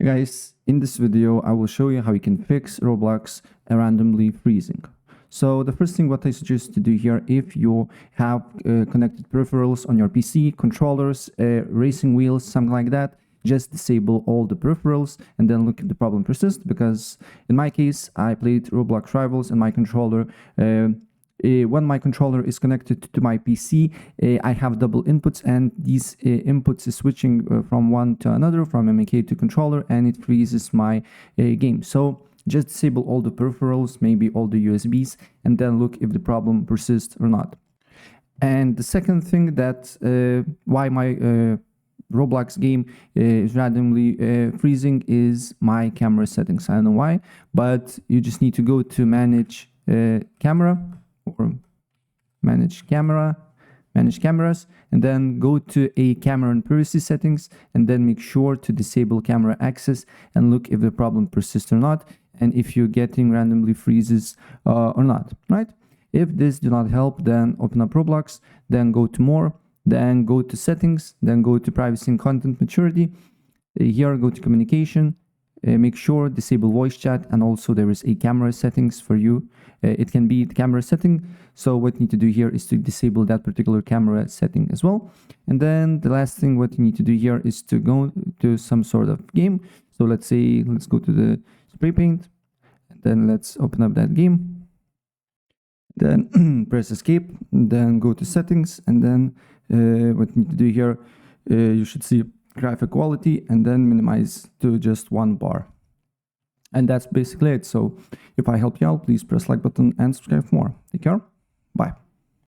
Guys, in this video I will show you how you can fix Roblox randomly freezing. So the first thing what I suggest to do here, if you have connected peripherals on your PC, controllers, racing wheels, something like that, just disable all the peripherals and then look if the problem persists, because in my case I played Roblox Rivals and my controller when my controller is connected to my PC, I have double inputs, and these inputs is switching from one to another, from MAK to controller, and it freezes my game. So just disable all the peripherals, maybe all the USBs, and then look if the problem persists or not. And the second thing that why my Roblox game is randomly freezing is my camera settings. I don't know why, but you just need to go to manage camera, or manage cameras, and then go to a camera and privacy settings, and then make sure to disable camera access and look if the problem persists or not, and if you're getting randomly freezes or not, right? If this do not help, then open up Roblox, then go to more, then go to settings, then go to privacy and content maturity. Here go to communication, make sure disable voice chat, and also there is a camera settings for you. It can be the camera setting, so what you need to do here is to disable that particular camera setting as well. And then the last thing what you need to do here is to go to some sort of game. So let's go to the spray paint, and then let's open up that game, then press escape, and then go to settings, and then what you need to do here, you should see graphic quality, and then minimize to just 1 bar. And that's basically it. So if I helped you out, please press like button and subscribe for more. Take care.